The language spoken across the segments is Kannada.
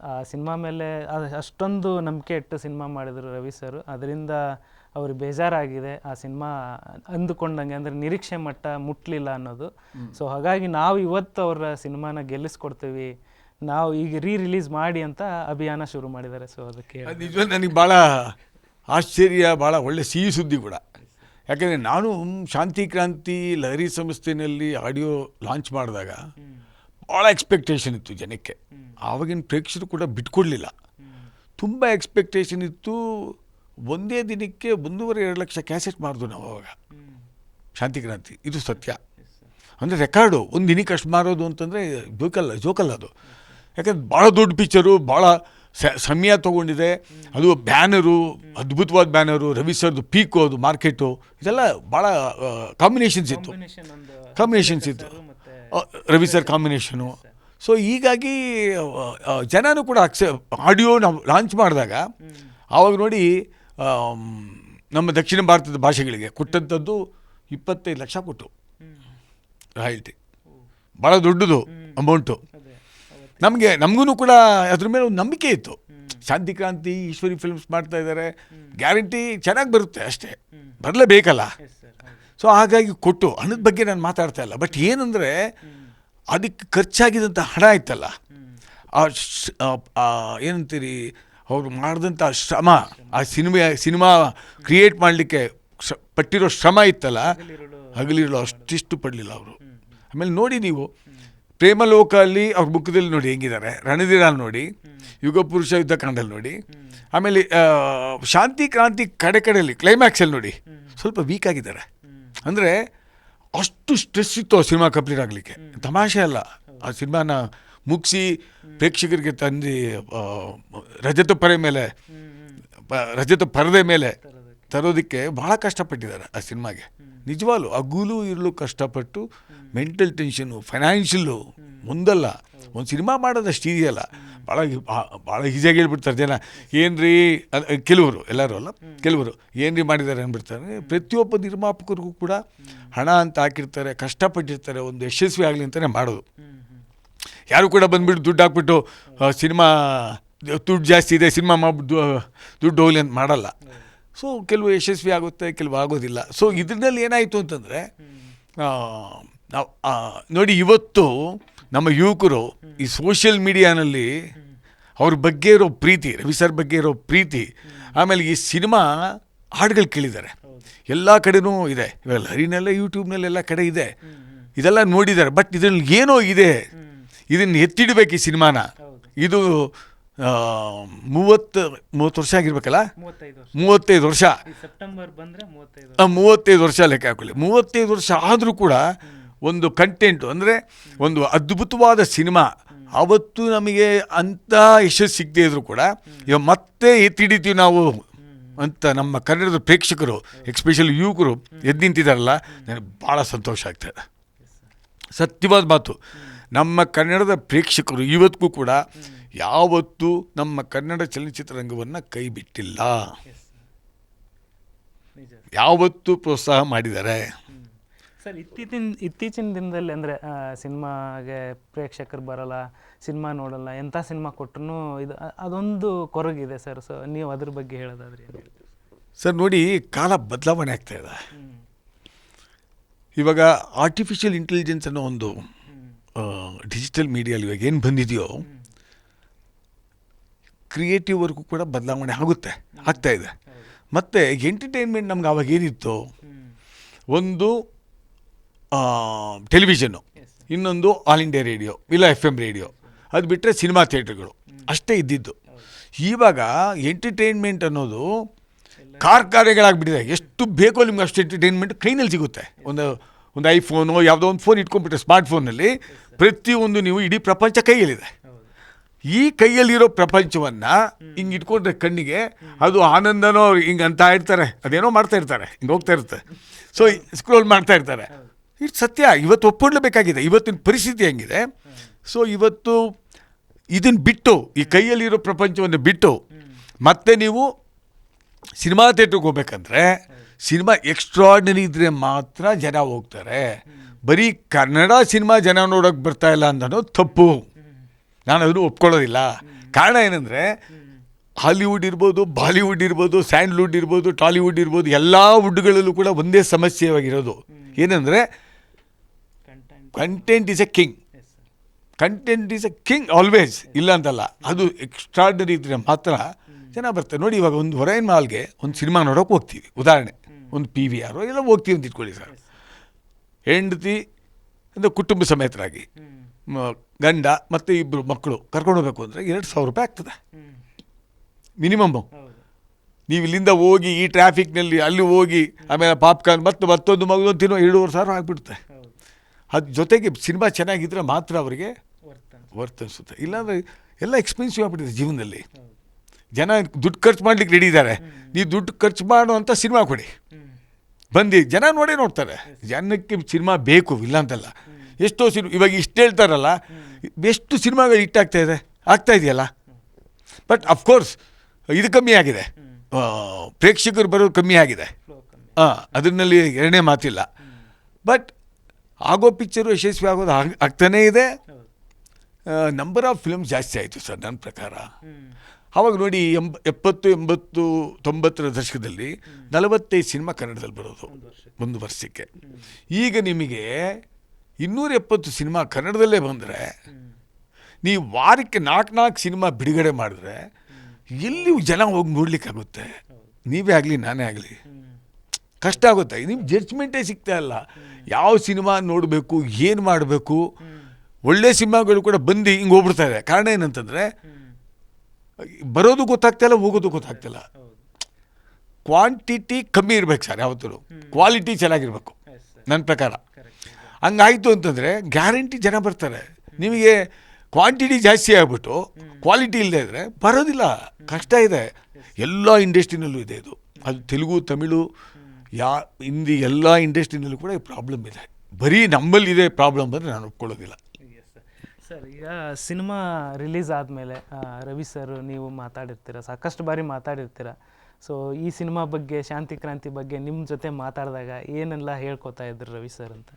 ಆ ಸಿನಿಮಾ ಮೇಲೆ ಅಷ್ಟೊಂದು ನಂಬಿಕೆ ಇಟ್ಟು ಸಿನಿಮಾ ಮಾಡಿದರು ರವಿ ಸರ್. ಅದರಿಂದ ಅವ್ರಿಗೆ ಬೇಜಾರಾಗಿದೆ ಆ ಸಿನಿಮಾ ಅಂದುಕೊಂಡಂಗೆ, ಅಂದರೆ ನಿರೀಕ್ಷೆ ಮಟ್ಟ ಮುಟ್ಟಲಿಲ್ಲ ಅನ್ನೋದು. ಸೊ ಹಾಗಾಗಿ ನಾವು ಇವತ್ತು ಅವರ ಸಿನಿಮಾನ ಗೆಲ್ಲಿಸ್ಕೊಡ್ತೀವಿ, ನಾವು ಈಗ ರಿಲೀಸ್ ಮಾಡಿ ಅಂತ ಅಭಿಯಾನ ಶುರು ಮಾಡಿದ್ದಾರೆ. ಸೊ ಅದಕ್ಕೆ ನಿಜವಾಗಿ ನನಗೆ ಭಾಳ ಆಶ್ಚರ್ಯ, ಭಾಳ ಒಳ್ಳೆ ಸಿಹಿ ಸುದ್ದಿ ಕೂಡ. ಯಾಕೆಂದರೆ ನಾನು ಶಾಂತಿ ಕ್ರಾಂತಿ ಲಹರಿ ಸಂಸ್ಥೆಯಲ್ಲಿ ಆಡಿಯೋ ಲಾಂಚ್ ಮಾಡಿದಾಗ ಭಾಳ ಎಕ್ಸ್ಪೆಕ್ಟೇಷನ್ ಇತ್ತು ಜನಕ್ಕೆ. ಆವಾಗಿನ ಪ್ರೇಕ್ಷಕರು ಕೂಡ ಬಿಟ್ಕೊಡ್ಲಿಲ್ಲ, ತುಂಬ ಎಕ್ಸ್ಪೆಕ್ಟೇಷನ್ ಇತ್ತು. ಒಂದೇ ದಿನಕ್ಕೆ 1.5-2 ಲಕ್ಷ ಕ್ಯಾಸೆಟ್ ಮಾಡಿದ್ವು ನಾವು ಅವಾಗ ಶಾಂತಿ ಕ್ರಾಂತಿ. ಇದು ಸತ್ಯ, ಅಂದರೆ ರೆಕಾರ್ಡು. ಒಂದು ದಿನಕ್ಕೆ ಅಷ್ಟು ಮಾರೋದು ಅಂತಂದರೆ ಜೋಕಲ್ಲ ಅದು. ಯಾಕಂದ್ರೆ ಭಾಳ ದೊಡ್ಡ ಪಿಕ್ಚರು, ಭಾಳ ಸಮಯ ತೊಗೊಂಡಿದೆ. ಅದು ಬ್ಯಾನರು, ಅದ್ಭುತವಾದ ಬ್ಯಾನರು, ರವಿ ಸರ್ದು ಪೀಕು, ಅದು ಮಾರ್ಕೆಟು, ಇದೆಲ್ಲ ಭಾಳ ಕಾಂಬಿನೇಷನ್ಸ್ ಇತ್ತು ರವಿ ಸರ್ ಕಾಂಬಿನೇಷನು. ಸೊ ಹೀಗಾಗಿ ಜನನೂ ಕೂಡ ಆಡಿಯೋ ನಾವು ಲಾಂಚ್ ಮಾಡಿದಾಗ ಆವಾಗ ನೋಡಿ ನಮ್ಮ ದಕ್ಷಿಣ ಭಾರತದ ಭಾಷೆಗಳಿಗೆ ಕೊಟ್ಟಂಥದ್ದು 25 ಲಕ್ಷ ಕೊಟ್ಟು ರಾಯಲ್ಟಿ. ಭಾಳ ದೊಡ್ಡದು ಅಮೌಂಟು. ನಮಗೂ ಕೂಡ ಅದ್ರ ಮೇಲೆ ಒಂದು ನಂಬಿಕೆ ಇತ್ತು. ಶಾಂತಿ ಕ್ರಾಂತಿ, ಈಶ್ವರಿ ಫಿಲ್ಮ್ಸ್ ಮಾಡ್ತಾ ಇದ್ದಾರೆ, ಗ್ಯಾರಂಟಿ ಚೆನ್ನಾಗಿ ಬರುತ್ತೆ, ಅಷ್ಟೇ ಬರಲೇಬೇಕಲ್ಲ. ಸೊ ಹಾಗಾಗಿ ಕೊಟ್ಟು ಹಣದ ಬಗ್ಗೆ ನಾನು ಮಾತಾಡ್ತಾ ಇಲ್ಲ. ಬಟ್ ಏನಂದರೆ ಅದಕ್ಕೆ ಖರ್ಚಾಗಿದ್ದಂಥ ಹಣ ಇತ್ತಲ್ಲ, ಏನಂತೀರಿ, ಅವರು ಮಾಡಿದಂಥ ಶ್ರಮ, ಆ ಸಿನಿಮಾ ಕ್ರಿಯೇಟ್ ಮಾಡಲಿಕ್ಕೆ ಪಟ್ಟಿರೋ ಶ್ರಮ ಇತ್ತಲ್ಲ, ಹಗಲಿರಲು ಅಷ್ಟಿಷ್ಟು ಪಡಲಿಲ್ಲ ಅವರು. ಆಮೇಲೆ ನೋಡಿ ನೀವು ಪ್ರೇಮಲೋಕ ಅಲ್ಲಿ ಅವ್ರ ಮುಖದಲ್ಲಿ ನೋಡಿ ಹೆಂಗಿದ್ದಾರೆ, ರಣಧೀರ ನೋಡಿ, ಯುಗ ಪುರುಷ ಯುದ್ಧಕಾಂಡಲ್ಲಿ ನೋಡಿ, ಆಮೇಲೆ ಶಾಂತಿ ಕ್ರಾಂತಿ ಕಡೆಯಲ್ಲಿ ಕ್ಲೈಮ್ಯಾಕ್ಸಲ್ಲಿ ನೋಡಿ ಸ್ವಲ್ಪ ವೀಕ್ ಆಗಿದ್ದಾರೆ. ಅಂದರೆ ಅಷ್ಟು ಸ್ಟ್ರೆಸ್ ಇತ್ತು ಆ ಸಿನಿಮಾ ಕಂಪ್ಲೀಟ್ ಆಗಲಿಕ್ಕೆ, ತಮಾಷೆ ಅಲ್ಲ. ಆ ಸಿನಿಮಾನ ಮುಗಿಸಿ ಪ್ರೇಕ್ಷಕರಿಗೆ ತಂದು ರಜತ ಪರದೆ ಮೇಲೆ ತರೋದಕ್ಕೆ ಭಾಳ ಕಷ್ಟಪಟ್ಟಿದ್ದಾರೆ ಆ ಸಿನಿಮಾಗೆ. ನಿಜವಾಗ್ಲೂ ಹಗಲು ಇರಲು ಕಷ್ಟಪಟ್ಟು, ಮೆಂಟಲ್ ಟೆನ್ಷನ್ನು, ಫೈನಾನ್ಷಿಯಲ್ಲು, ಮುಂದಲ್ಲ ಒಂದು ಸಿನಿಮಾ ಮಾಡೋದಷ್ಟು ಇದೆಯಲ್ಲ, ಭಾಳ ಈಸಿಯಾಗಿ ಹೇಳ್ಬಿಡ್ತಾರೆ ಜನ. ಏನ್ರಿ ಕೆಲವರು, ಎಲ್ಲರೂ ಅಲ್ಲ, ಕೆಲವರು ಏನ್ರಿ ಮಾಡಿದ್ದಾರೆ ಅಂದ್ಬಿಡ್ತಾರೆ. ಪ್ರತಿಯೊಬ್ಬ ನಿರ್ಮಾಪಕರಿಗೂ ಕೂಡ ಹಣ ಅಂತ ಹಾಕಿರ್ತಾರೆ, ಕಷ್ಟಪಟ್ಟಿರ್ತಾರೆ, ಒಂದು ಯಶಸ್ವಿ ಆಗಲಿ ಅಂತಲೇ ಮಾಡೋದು. ಯಾರು ಕೂಡ ಬಂದುಬಿಟ್ಟು ದುಡ್ಡು ಹಾಕ್ಬಿಟ್ಟು ಸಿನಿಮಾ ದುಡ್ಡು ಜಾಸ್ತಿ ಇದೆ, ಸಿನಿಮಾ ಮಾಡ್ಬಿಟ್ಟು ದುಡ್ಡು ಹೋಗಲಿ ಅಂತ ಮಾಡಲ್ಲ. ಸೊ ಕೆಲವು ಯಶಸ್ವಿ ಆಗುತ್ತೆ, ಕೆಲವು ಆಗೋದಿಲ್ಲ. ಸೊ ಇದರಲ್ಲಿ ಏನಾಯಿತು ಅಂತಂದರೆ, ನಾವು ನೋಡಿ ಇವತ್ತು ನಮ್ಮ ಯುವಕರು ಈ ಸೋಷಿಯಲ್ ಮೀಡಿಯಾನಲ್ಲಿ ಅವ್ರ ಬಗ್ಗೆ ಇರೋ ಪ್ರೀತಿ, ರವಿ ಸರ್ ಬಗ್ಗೆ ಇರೋ ಪ್ರೀತಿ, ಆಮೇಲೆ ಈ ಸಿನಿಮಾ ಹಾಡುಗಳು ಕೇಳಿದ್ದಾರೆ, ಎಲ್ಲ ಕಡೆನೂ ಇದೆ. ಇವಾಗ ಹರಿನೆಲ್ಲ ಯೂಟ್ಯೂಬ್ನಲ್ಲೆಲ್ಲ ಕಡೆ ಇದೆ, ಇದೆಲ್ಲ ನೋಡಿದ್ದಾರೆ. ಬಟ್ ಇದರಲ್ಲಿ ಏನೋ ಇದೆ, ಇದನ್ನು ಎತ್ತಿಡಬೇಕು ಈ ಸಿನಿಮಾನ. ಇದು 30 ವರ್ಷ ಆಗಿರ್ಬೇಕಲ್ಲ, 35 ವರ್ಷ, 35 ವರ್ಷ ಲೆಕ್ಕ ಹಾಕೊಳ್ಳಿ. 35 ವರ್ಷ ಆದರೂ ಕೂಡ ಒಂದು ಕಂಟೆಂಟು, ಅಂದರೆ ಒಂದು ಅದ್ಭುತವಾದ ಸಿನಿಮಾ. ಆವತ್ತು ನಮಗೆ ಅಂಥ ಯಶಸ್ಸು ಸಿಗದೇ ಇದ್ರೂ ಕೂಡ ಇವಾಗ ಮತ್ತೆ ಎತ್ತಿಡಿತೀವಿ ನಾವು ಅಂತ ನಮ್ಮ ಕನ್ನಡದ ಪ್ರೇಕ್ಷಕರು, ಎಕ್ಸ್ಪೆಷಲಿ ಯುವಕರು ಎದ್ದು ನಿಂತಿದ್ದಾರಲ್ಲ, ನನಗೆ ಭಾಳ ಸಂತೋಷ ಆಗ್ತಾಯಿದೆ. ಸತ್ಯವಾದ ಮಾತು. ನಮ್ಮ ಕನ್ನಡದ ಪ್ರೇಕ್ಷಕರು ಇವತ್ತಿಗೂ ಕೂಡ ಯಾವತ್ತೂ ನಮ್ಮ ಕನ್ನಡ ಚಲನಚಿತ್ರರಂಗವನ್ನು ಕೈ ಬಿಟ್ಟಿಲ್ಲ, ಯಾವತ್ತೂ ಪ್ರೋತ್ಸಾಹ ಮಾಡಿದ್ದಾರೆ. ಸರ್, ಇತ್ತೀಚಿನ ದಿನದಲ್ಲಿ ಅಂದರೆ ಸಿನಿಮಾಗೆ ಪ್ರೇಕ್ಷಕರು ಬರಲ್ಲ, ಸಿನಿಮಾ ನೋಡಲ್ಲ, ಎಂಥ ಸಿನಿಮಾ ಕೊಟ್ಟರು ಇದು ಅದೊಂದು ಕೊರಗಿದೆ ಸರ್. ಸೊ ನೀವು ಅದ್ರ ಬಗ್ಗೆ ಹೇಳೋದಾದ್ರೆ ಏನು ಹೇಳ್ತೀವಿ ಸರ್? ನೋಡಿ, ಕಾಲ ಬದಲಾವಣೆ ಆಗ್ತಾಯಿದೆ. ಇವಾಗ ಆರ್ಟಿಫಿಷಿಯಲ್ ಇಂಟೆಲಿಜೆನ್ಸ್ ಅನ್ನೋ ಒಂದು ಡಿಜಿಟಲ್ ಮೀಡಿಯಲ್ಲಿ ಇವಾಗ ಏನು ಬಂದಿದೆಯೋ, ಕ್ರಿಯೇಟಿವ್ ವರ್ಕು ಕೂಡ ಬದಲಾವಣೆ ಆಗ್ತಾಯಿದೆ. ಮತ್ತು ಎಂಟರ್ಟೈನ್ಮೆಂಟ್ ನಮ್ಗೆ ಆವಾಗ ಏನಿತ್ತು, ಒಂದು ಟೆಲಿವಿಷನ್ನು, ಇನ್ನೊಂದು ಆಲ್ ಇಂಡಿಯಾ ರೇಡಿಯೋ ಇಲ್ಲ FM ರೇಡಿಯೋ, ಅದು ಬಿಟ್ಟರೆ ಸಿನಿಮಾ ಥಿಯೇಟ್ರ್ಗಳು ಅಷ್ಟೇ ಇದ್ದಿದ್ದು. ಇವಾಗ ಎಂಟರ್ಟೈನ್ಮೆಂಟ್ ಅನ್ನೋದು ಕಾರ್ಯಗಳಾಗ್ಬಿಟ್ಟಿದೆ. ಎಷ್ಟು ಬೇಕೋ ನಿಮ್ಗೆ ಅಷ್ಟು ಎಂಟರ್ಟೈನ್ಮೆಂಟ್ ಕೈನಲ್ಲಿ ಸಿಗುತ್ತೆ. ಒಂದು ಐಫೋನು, ಯಾವುದೋ ಒಂದು ಫೋನ್ ಇಟ್ಕೊಂಡ್ಬಿಟ್ರೆ, ಸ್ಮಾರ್ಟ್ ಫೋನಲ್ಲಿ ಪ್ರತಿಯೊಂದು ನೀವು ಇಡೀ ಪ್ರಪಂಚ ಕೈಯಲ್ಲಿದೆ. ಈ ಕೈಯಲ್ಲಿರೋ ಪ್ರಪಂಚವನ್ನು ಹಿಂಗೆ ಇಟ್ಕೊಂಡ್ರೆ ಕಣ್ಣಿಗೆ ಅದು ಆನಂದನೋ ಹಿಂಗೆ ಅಂತ ಇರ್ತಾರೆ, ಅದೇನೋ ಮಾಡ್ತಾ ಇರ್ತಾರೆ, ಹಿಂಗೆ ಹೋಗ್ತಾ ಇರುತ್ತೆ. ಸೊ ಸ್ಕ್ರೋಲ್ ಮಾಡ್ತಾ ಇರ್ತಾರೆ. ಇದು ಸತ್ಯ, ಇವತ್ತು ಒಪ್ಪಿಕೊಳ್ಳಬೇಕಾಗಿದೆ. ಇವತ್ತಿನ ಪರಿಸ್ಥಿತಿ ಹೆಂಗಿದೆ. ಸೊ ಇವತ್ತು ಇದನ್ನು ಬಿಟ್ಟು, ಈ ಕೈಯಲ್ಲಿರೋ ಪ್ರಪಂಚವನ್ನು ಬಿಟ್ಟು ಮತ್ತೆ ನೀವು ಸಿನಿಮಾ ಥಿಯೇಟ್ರಿಗೆ ಹೋಗ್ಬೇಕಂದ್ರೆ ಸಿನಿಮಾ ಎಕ್ಸ್ಟ್ರಾರ್ಡಿನರಿ ಇದ್ದರೆ ಮಾತ್ರ ಜನ ಹೋಗ್ತಾರೆ. ಬರೀ ಕನ್ನಡ ಸಿನಿಮಾ ಜನ ನೋಡೋಕೆ ಬರ್ತಾಯಿಲ್ಲ ಅನ್ನೋದು ತಪ್ಪು. ನಾನು ಅದನ್ನು ಒಪ್ಕೊಳ್ಳೋದಿಲ್ಲ. ಕಾರಣ ಏನಂದರೆ ಹಾಲಿವುಡ್ ಇರ್ಬೋದು, ಬಾಲಿವುಡ್ ಇರ್ಬೋದು, ಸ್ಯಾಂಡ್ಲ್ವುಡ್ ಇರ್ಬೋದು, ಟಾಲಿವುಡ್ ಇರ್ಬೋದು, ಎಲ್ಲ ವುಡ್ಗಳಲ್ಲೂ ಕೂಡ ಒಂದೇ ಸಮಸ್ಯೆಯಾಗಿರೋದು ಏನಂದರೆ content is A king. Content is A king always, ಇಲ್ಲ ಅಂತಲ್ಲ. ಅದು ಎಕ್ಸ್ಟ್ರಾರ್ಡನರಿ ಇದ್ದರೆ ಮಾತ್ರ ಜನ ಬರ್ತಾರೆ. ನೋಡಿ, ಇವಾಗ ಒಂದು ಹೊರಗಿನ ಮಾಲ್ಗೆ ಒಂದು ಸಿನಿಮಾ ನೋಡೋಕೆ ಹೋಗ್ತೀವಿ, ಉದಾಹರಣೆ ಒಂದು PVR ಎಲ್ಲ ಹೋಗ್ತೀವಿ ಅಂತ ಇಟ್ಕೊಳ್ಳಿ ಸರ್. ಹೆಂಡತಿ ಅಂದರೆ ಕುಟುಂಬ ಸಮೇತರಾಗಿ ಗಂಡ ಮತ್ತು ಇಬ್ಬರು ಮಕ್ಕಳು ಕರ್ಕೊಂಡು ಹೋಗ್ಬೇಕು ಅಂದರೆ 2,000 ರೂಪಾಯಿ ಆಗ್ತದೆ ಮಿನಿಮಮ್ಮು. ನೀವು ಇಲ್ಲಿಂದ ಹೋಗಿ ಈ ಟ್ರಾಫಿಕ್ನಲ್ಲಿ ಅಲ್ಲಿ ಹೋಗಿ ಆಮೇಲೆ ಪಾಪ್ಕಾರ್ನ್ ಮತ್ತು ಮತ್ತೊಂದು ಮಗು ತಿನ್ನೋ 2,500 ಆಗಿಬಿಡುತ್ತೆ. ಅದ್ರ ಜೊತೆಗೆ ಸಿನಿಮಾ ಚೆನ್ನಾಗಿದ್ದರೆ ಮಾತ್ರ ಅವರಿಗೆ ವರ್ತ್ ಅನಿಸುತ್ತೆ. ಇಲ್ಲಾಂದರೆ ಎಲ್ಲ ಎಕ್ಸ್ಪೆನ್ಸಿವ್ ಆಗಿಬಿಟ್ಟಿದೆ ಜೀವನದಲ್ಲಿ. ಜನ ದುಡ್ಡು ಖರ್ಚು ಮಾಡ್ಲಿಕ್ಕೆ ರೆಡಿ ಇದ್ದಾರೆ. ನೀವು ದುಡ್ಡು ಖರ್ಚು ಮಾಡುವಂಥ ಸಿನಿಮಾ ಕೊಡಿ, ಬಂದು ಜನ ನೋಡೇ ನೋಡ್ತಾರೆ. ಜನಕ್ಕೆ ಸಿನಿಮಾ ಬೇಕು, ಇಲ್ಲ ಅಂತಲ್ಲ. ಎಷ್ಟೋ ಇವಾಗ ಇಷ್ಟು ಹೇಳ್ತಾರಲ್ಲ, ಎಷ್ಟು ಸಿನಿಮಾಗಳು ಆಗ್ತಾ ಇದೆಯಲ್ಲ. ಬಟ್ ಅಫ್ಕೋರ್ಸ್ ಇದು ಕಮ್ಮಿ ಆಗಿದೆ, ಪ್ರೇಕ್ಷಕರು ಬರೋದು ಕಮ್ಮಿ ಆಗಿದೆ, ಅದರಲ್ಲಿ ಎರಡನೇ ಮಾತಿಲ್ಲ. ಬಟ್ ಆಗೋ ಪಿಕ್ಚರು ಯಶಸ್ವಿ ಆಗೋದು ಆಗ್ತಾನೇ ಇದೆ. ನಂಬರ್ ಆಫ್ ಫಿಲ್ಮ್ಸ್ ಜಾಸ್ತಿ ಆಯಿತು ಸರ್ ನನ್ನ ಪ್ರಕಾರ. ಆವಾಗ ನೋಡಿ 70, 80, 90ರ ದಶಕದಲ್ಲಿ 45 ಸಿನಿಮಾ ಕನ್ನಡದಲ್ಲಿ ಬರೋದು ಒಂದು ವರ್ಷಕ್ಕೆ. ಈಗ ನಿಮಗೆ 270 ಸಿನಿಮಾ ಕನ್ನಡದಲ್ಲೇ ಬಂದರೆ, ನೀವು ವಾರಕ್ಕೆ 4 ಸಿನಿಮಾ ಬಿಡುಗಡೆ ಮಾಡಿದ್ರೆ ಎಲ್ಲಿ ಜನ ಹೋಗಿ ನೋಡ್ಲಿಕ್ಕಾಗುತ್ತೆ? ನೀವೇ ಆಗಲಿ ನಾನೇ ಆಗಲಿ ಕಷ್ಟ ಆಗುತ್ತೆ. ನಿಮ್ಗೆ ಜಡ್ಜ್ಮೆಂಟೇ ಸಿಗ್ತಾ ಇಲ್ಲ. ಯಾವ ಸಿನಿಮಾ ನೋಡಬೇಕು, ಏನು ಮಾಡಬೇಕು. ಒಳ್ಳೆ ಸಿನಿಮಾಗಳು ಕೂಡ ಬಂದು ಹಿಂಗೆ ಹೋಗ್ಬಿಡ್ತಾ ಇದೆ. ಕಾರಣ ಏನಂತಂದರೆ, ಬರೋದು ಗೊತ್ತಾಗ್ತಿಲ್ಲ, ಹೋಗೋದು ಗೊತ್ತಾಗ್ತಿಲ್ಲ. ಕ್ವಾಂಟಿಟಿ ಕಮ್ಮಿ ಇರಬೇಕು ಸರ್, ಯಾವತ್ತೂ ಕ್ವಾಲಿಟಿ ಚೆನ್ನಾಗಿರ್ಬೇಕು ನನ್ನ ಪ್ರಕಾರ. ಹಂಗಾಯಿತು ಅಂತಂದರೆ ಗ್ಯಾರಂಟಿ ಜನ ಬರ್ತಾರೆ. ನಿಮಗೆ ಕ್ವಾಂಟಿಟಿ ಜಾಸ್ತಿ ಆಗಿಬಿಟ್ಟು ಕ್ವಾಲಿಟಿ ಇಲ್ಲದೆ ಇದ್ದರೆ ಬರೋದಿಲ್ಲ, ಕಷ್ಟ ಇದೆ. ಎಲ್ಲ ಇಂಡಸ್ಟ್ರಿನಲ್ಲೂ ಇದೆ ಇದು. ಅದು ತೆಲುಗು, ತಮಿಳು, ಹಿಂದಿ ಎಲ್ಲ ಇಂಡಸ್ಟ್ರಿನಲ್ಲೂ ಕೂಡ ಈ ಪ್ರಾಬ್ಲಮ್ ಇದೆ. ಬರೀ ನಮ್ಮಲ್ಲಿದೆ ಪ್ರಾಬ್ಲಮ್ ಅಂದರೆ ನಾನು ಒಪ್ಕೊಳ್ಳೋದಿಲ್ಲ ಸರ್. ಈಗ ಸಿನಿಮಾ ರಿಲೀಸ್ ಆದಮೇಲೆ ರವಿ ಸರ್ ನೀವು ಮಾತಾಡಿರ್ತೀರ, ಸಾಕಷ್ಟು ಬಾರಿ ಮಾತಾಡಿರ್ತೀರ. ಸೊ ಈ ಸಿನಿಮಾ ಬಗ್ಗೆ, ಶಾಂತಿ ಕ್ರಾಂತಿ ಬಗ್ಗೆ ನಿಮ್ಮ ಜೊತೆ ಮಾತಾಡಿದಾಗ ಏನೆಲ್ಲ ಹೇಳ್ಕೊತಾ ಇದ್ರು ರವಿ ಸರ್ ಅಂತ?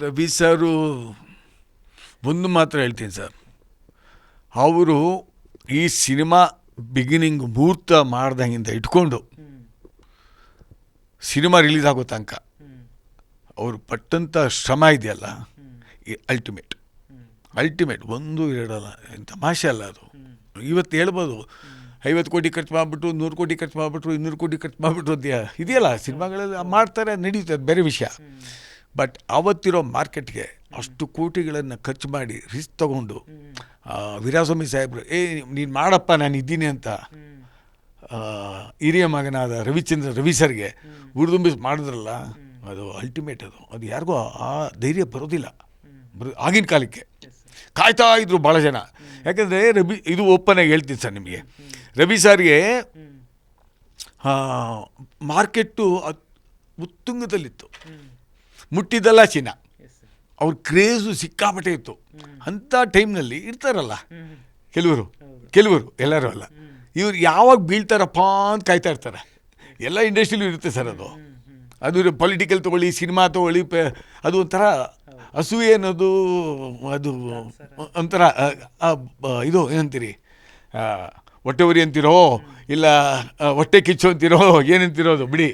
ರವಿ ಸರು ಒಂದು ಮಾತ್ರ ಹೇಳ್ತೀನಿ ಸರ್, ಅವರು ಈ ಸಿನಿಮಾ ಬಿಗಿನಿಂಗ್ ಮುಹೂರ್ತ ಮಾಡ್ದಂಗಿಂದ ಇಟ್ಕೊಂಡು ಸಿನಿಮಾ ರಿಲೀಸ್ ಆಗೋ ತನಕ ಅವರು ಪಟ್ಟಂಥ ಶ್ರಮ ಇದೆಯಲ್ಲ, ಅಲ್ಟಿಮೇಟ್ 1, 2 ಅಲ್ಲ, ತಮಾಷೆ ಅಲ್ಲ ಅದು. ಇವತ್ತು ಹೇಳ್ಬೋದು 50 ಕೋಟಿ ಖರ್ಚು ಮಾಡಿಬಿಟ್ಟು, 100 ಕೋಟಿ ಖರ್ಚು ಮಾಡಿಬಿಟ್ರು, 200 ಕೋಟಿ ಖರ್ಚು ಮಾಡಿಬಿಟ್ರು ಇದೆಯಲ್ಲ, ಸಿನಿಮಾಗಳಲ್ಲಿ ಮಾಡ್ತಾರೆ, ನಡೀತದೆ, ಬೇರೆ ವಿಷಯ. ಬಟ್ ಅವತ್ತಿರೋ ಮಾರ್ಕೆಟ್ಗೆ ಅಷ್ಟು ಕೋಟಿಗಳನ್ನು ಖರ್ಚು ಮಾಡಿ ರಿಸ್ಕ್ ತೊಗೊಂಡು ವೀರಾಸ್ವಾಮಿ ಸಾಹೇಬರು ನೀನು ಮಾಡಪ್ಪ ನಾನು ಇದ್ದೀನಿ ಅಂತ ಹಿರಿಯ ಮಗನಾದ ರವಿ ಸರ್ಗೆ ಹುರಿದುಂಬಿಸಿ ಮಾಡಿದ್ರಲ್ಲ, ಅದು ಅಲ್ಟಿಮೇಟ್. ಅದು ಯಾರಿಗೂ ಆ ಧೈರ್ಯ ಬರೋದಿಲ್ಲ ಆಗಿನ ಕಾಲಕ್ಕೆ. ಕಾಯ್ತಾ ಇದ್ರು ಭಾಳ ಜನ. ಯಾಕಂದರೆ ಇದು ಓಪನಾಗಿ ಹೇಳ್ತೀನಿ ಸರ್ ನಿಮಗೆ, ರವಿ ಸರ್ಗೆ ಮಾರ್ಕೆಟ್ಟು ಉತ್ತುಂಗದಲ್ಲಿತ್ತು, ಮುಟ್ಟಿದ್ದಲ್ಲ ಚಿನ್ನ. ಅವ್ರ ಕ್ರೇಜು ಸಿಕ್ಕಾಪಟ್ಟೆ ಇತ್ತು. ಅಂಥ ಟೈಮ್ನಲ್ಲಿ ಇರ್ತಾರಲ್ಲ ಕೆಲವರು ಎಲ್ಲರೂ ಅಲ್ಲ, ಇವ್ರು ಯಾವಾಗ ಬೀಳ್ತಾರಪ್ಪ ಅಂತ ಕಾಯ್ತಾ ಇರ್ತಾರೆ. ಎಲ್ಲ ಇಂಡಸ್ಟ್ರಿಲೂ ಇರುತ್ತೆ ಸರ್ ಅದು. ಅದು ಪೊಲಿಟಿಕಲ್ ತೊಗೊಳ್ಳಿ, ಸಿನಿಮಾ ತೊಗೊಳ್ಳಿ, ಅದು ಒಂಥರ ಅಸೂಯೆ ಅನ್ನೋದು, ಅದು ಒಂಥರ ಇದು ಏನಂತೀರಿ, ಹೊಟ್ಟೆ ಉರಿ ಅಂತಿರೋ ಇಲ್ಲ ಹೊಟ್ಟೆ ಕಿಚ್ಚು ಅಂತಿರೋ ಏನಂತಿರೋದು ಬಿಡಿ.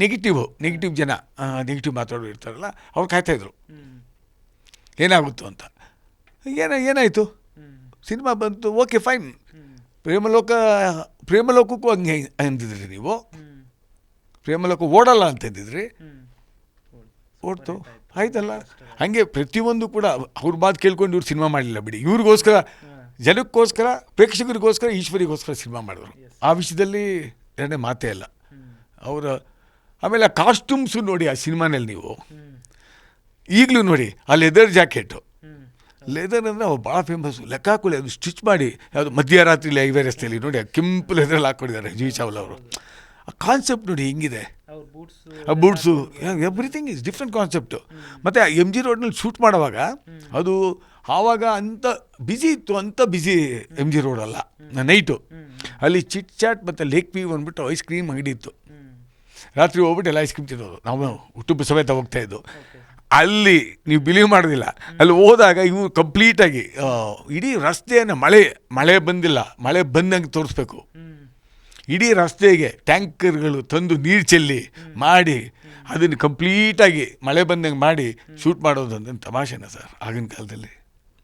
ನೆಗೆಟಿವ್ ಜನ ನೆಗೆಟಿವ್ ಮಾತಾಡೋರು ಇರ್ತಾರಲ್ಲ, ಅವ್ರು ಕಾಯ್ತಾಯಿದ್ರು ಏನಾಗುತ್ತೋ ಅಂತ. ಏನಾಯಿತು, ಸಿನಿಮಾ ಬಂತು, ಓಕೆ ಫೈನ್. ಪ್ರೇಮಲೋಕಕ್ಕೂ ಹಂಗೆ ಅಂದಿದ್ರಿ ನೀವು, ಪ್ರೇಮಲೋಕ ಓಡಲ್ಲ ಅಂತಂದಿದ್ರಿ, ಓಡ್ತು, ಆಯ್ತಲ್ಲ. ಹಾಗೆ ಪ್ರತಿಯೊಂದು ಕೂಡ ಅವ್ರ ಮಾತು ಕೇಳ್ಕೊಂಡು ಇವ್ರು ಸಿನಿಮಾ ಮಾಡಲಿಲ್ಲ ಬಿಡಿ. ಇವ್ರಿಗೋಸ್ಕರ, ಜನಕ್ಕೋಸ್ಕರ, ಪ್ರೇಕ್ಷಕರಿಗೋಸ್ಕರ, ಈಶ್ವರಿಗೋಸ್ಕರ ಸಿನಿಮಾ ಮಾಡಿದ್ರು. ಆ ವಿಷಯದಲ್ಲಿ ಎರಡನೇ ಮಾತೇ ಇಲ್ಲ ಅವರ. ಆಮೇಲೆ ಆ ಕಾಸ್ಟ್ಯೂಮ್ಸು ನೋಡಿ ಆ ಸಿನಿಮಾನಲ್ಲಿ ನೀವು ಈಗಲೂ ನೋಡಿ, ಆ ಲೆದರ್ ಜಾಕೆಟು, ಲೆದರ್ ಅಂದರೆ ಅವ್ರು ಭಾಳ ಫೇಮಸ್ಸು. ಲೆಕ್ಕ ಹಾಕೊಳ್ಳಿ, ಅದು ಸ್ಟಿಚ್ ಮಾಡಿ ಯಾವುದು ಮಧ್ಯರಾತ್ರಿಲಿ ಹೈವೇ ರಸ್ತೆಯಲ್ಲಿ ನೋಡಿ, ಕೆಂಪು ಲೆದರಲ್ಲಿ ಹಾಕ್ಕೊಂಡಿದ್ದಾರೆ ಜೀವಿ ಚಾವ್ಲಾ ಅವರು. ಆ ಕಾನ್ಸೆಪ್ಟ್ ನೋಡಿ ಹೆಂಗಿದೆ, ಆ boots, everything is different concept. ಮತ್ತು MG ರೋಡ್ನಲ್ಲಿ ಶೂಟ್ ಮಾಡುವಾಗ ಅದು ಆವಾಗ ಅಂಥ ಬ್ಯುಸಿ ಇತ್ತು, ಅಂಥ ಬ್ಯುಸಿ MG ರೋಡ್ ಅಲ್ಲ, ನೈಟು ಅಲ್ಲಿ ಚಿಟ್ ಚಾಟ್ ಮತ್ತು ಲೇಕ್ ವ್ಯೂ ಅಂದ್ಬಿಟ್ಟು ಐಸ್ ಕ್ರೀಮ್ ಅಂಗಡಿ ಇತ್ತು. ರಾತ್ರಿ ಹೋಗ್ಬಿಟ್ಟು ಎಲ್ಲ ಐಸ್ ಕ್ರೀಮ್ ತಿನ್ನೋದು. ನಾವು ಕುಟುಂಬ ಸಮೇತ ಹೋಗ್ತಾಯಿದ್ದು. ಅಲ್ಲಿ ನೀವು ಬಿಲೀವ್ ಮಾಡೋದಿಲ್ಲ, ಅಲ್ಲಿ ಹೋದಾಗ ಇವು ಕಂಪ್ಲೀಟಾಗಿ ಇಡೀ ರಸ್ತೆಯನ್ನು ಮಳೆ ಬಂದಿಲ್ಲ, ಮಳೆ ಬಂದಂಗೆ ತೋರಿಸ್ಬೇಕು. ಇಡೀ ರಸ್ತೆಗೆ ಟ್ಯಾಂಕರ್ಗಳು ತಂದು ನೀರು ಚೆಲ್ಲಿ ಮಾಡಿ ಅದನ್ನು ಕಂಪ್ಲೀಟಾಗಿ ಮಳೆ ಬಂದಂಗೆ ಮಾಡಿ ಶೂಟ್ ಮಾಡೋದು ಅಂದ್ರೆ ತಮಾಷೆನ ಸರ್ ಆಗಿನ ಕಾಲದಲ್ಲಿ.